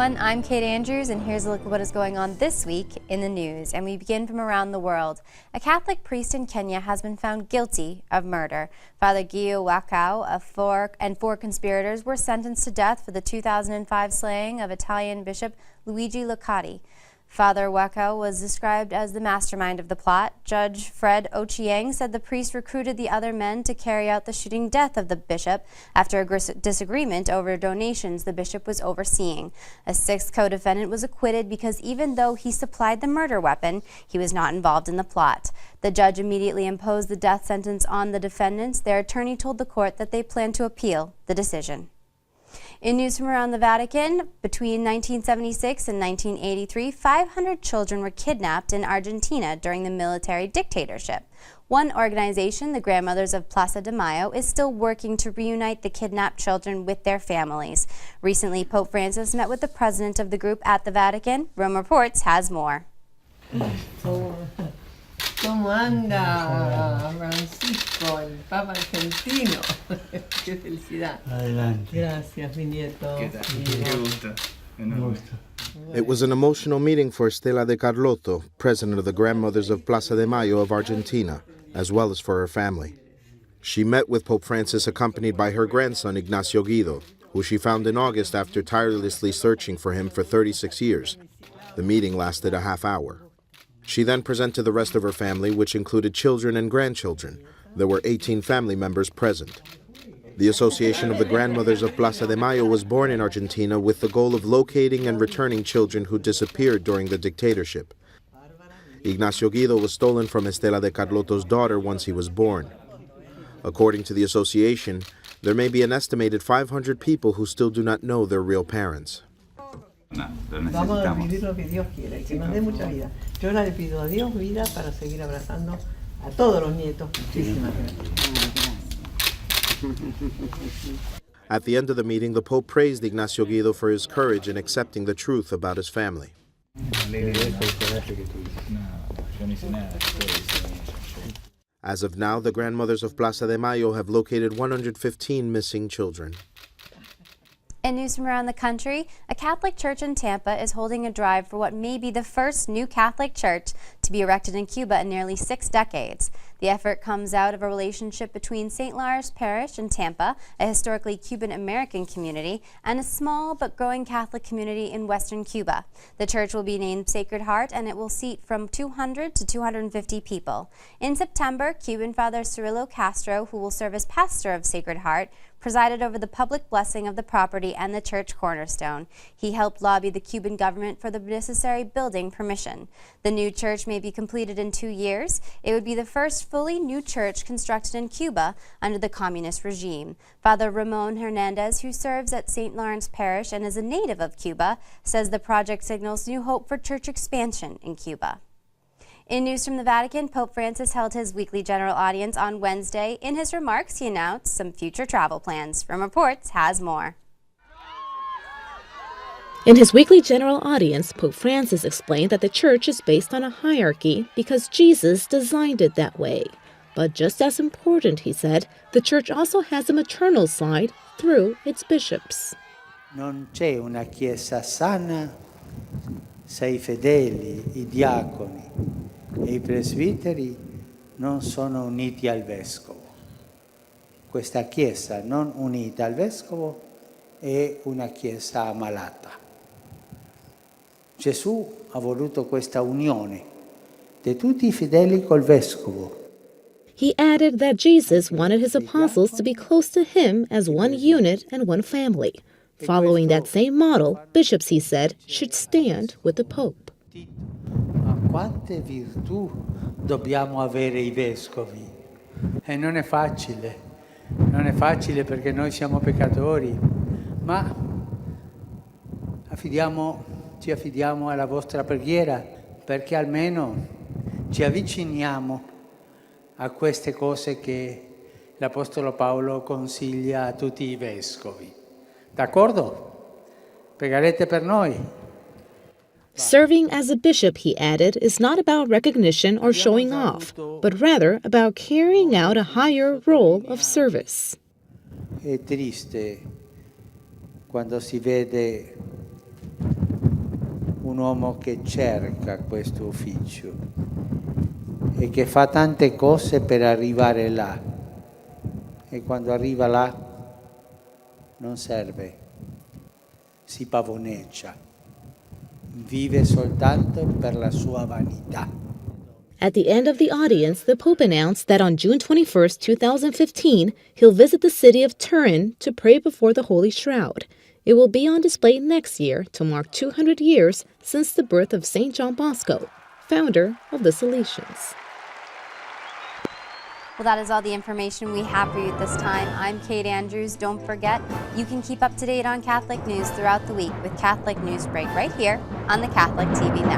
everyone, I'm Kate Andrews, and here's a look at what is going on this week in the news. And we begin from around the world. A Catholic priest in Kenya has been found guilty of murder. Father Gio Wakao and four conspirators were sentenced to death for the 2005 slaying of Italian Bishop Luigi Loccati. Father Wakao was described as the mastermind of the plot. Judge Fred Ochieng said the priest recruited the other men to carry out the shooting death of the bishop after a disagreement over donations the bishop was overseeing. A sixth co-defendant was acquitted because even though he supplied the murder weapon, he was not involved in the plot. The judge immediately imposed the death sentence on the defendants. Their attorney told the court that they plan to appeal the decision. In news from around the Vatican, between 1976 and 1983, 500 children were kidnapped in Argentina during the military dictatorship. One organization, the Grandmothers of Plaza de Mayo, is still working to reunite the kidnapped children with their families. Recently, Pope Francis met with the president of the group at the Vatican. Rome Reports has more. ¿Cómo anda Francisco, el Papa argentino? Qué felicidad. Adelante. Gracias, mi nieto. It was an emotional meeting for Stella de Carlotto, president of the Grandmothers of Plaza de Mayo of Argentina, as well as for her family. She met with Pope Francis accompanied by her grandson Ignacio Guido, who she found in August after tirelessly searching for him for 36 years. The meeting lasted a half hour. She then presented the rest of her family, which included children and grandchildren. There were 18 family members present. The Association of the Grandmothers of Plaza de Mayo was born in Argentina with the goal of locating and returning children who disappeared during the dictatorship. Ignacio Guido was stolen from Estela de Carlotto's daughter once he was born. According to the association, there may be an estimated 500 people who still do not know their real parents. Vamos a vivir lo que Dios quiere, que nos dé mucha vida. Yo ahora le pido a Dios vida para seguir abrazando a todos los nietos. Muchísimas gracias. At the end of the meeting, the Pope praised Ignacio Guido for his courage in accepting the truth about his family. As of now, the Grandmothers of Plaza de Mayo have located 115 missing children. In news from around the country, a Catholic church in Tampa is holding a drive for what may be the first new Catholic church to be erected in Cuba in nearly 6 decades. The effort comes out of a relationship between St. Lars Parish in Tampa, a historically Cuban-American community, and a small but growing Catholic community in western Cuba. The church will be named Sacred Heart, and it will seat from 200 to 250 people. In September, Cuban Father Cirilo Castro, who will serve as pastor of Sacred Heart, presided over the public blessing of the property and the church cornerstone. He helped lobby the Cuban government for the necessary building permission. The new church may be completed in 2 years. It would be the first fully new church constructed in Cuba under the communist regime. Father Ramon Hernandez, who serves at St. Lawrence Parish and is a native of Cuba, says the project signals new hope for church expansion in Cuba. In news from the Vatican, Pope Francis held his weekly general audience on Wednesday. In his remarks, he announced some future travel plans. Rome Reports has more. In his weekly general audience, Pope Francis explained that the church is based on a hierarchy because Jesus designed it that way. But just as important, he said, the church also has a maternal side through its bishops. Non c'è una chiesa sana se I fedeli, I diaconi e I presbiteri non sono uniti al vescovo. Questa chiesa non unita al vescovo è una chiesa ammalata. Gesù ha voluto questa unione di tutti I fedeli col vescovo. He added that Jesus wanted his apostles to be close to him as one unit and one family. Following that same model, bishops, he said, should stand with the Pope. Ma quante virtù dobbiamo avere I vescovi? E non è facile perché noi siamo peccatori, ma ci affidiamo alla vostra preghiera perché almeno ci avviciniamo a queste cose che l'Apostolo Paolo consiglia a tutti I vescovi. D'accordo? Pregherete per noi. Serving as a bishop, he added, is not about recognition or showing off, but rather about carrying out a higher role of service. È triste quando si vede un uomo che cerca questo ufficio e che fa tante cose per arrivare là. E quando arriva là non serve, si pavoneggia, vive soltanto per la sua vanità. At the end of the audience, the Pope announced that on June 21, 2015, he'll visit the city of Turin to pray before the Holy Shroud. It will be on display next year to mark 200 years since the birth of St. John Bosco, founder of the Salesians. Well, that is all the information we have for you at this time. I'm Kate Andrews. Don't forget, you can keep up to date on Catholic news throughout the week with Catholic Newsbreak right here on the Catholic TV Network.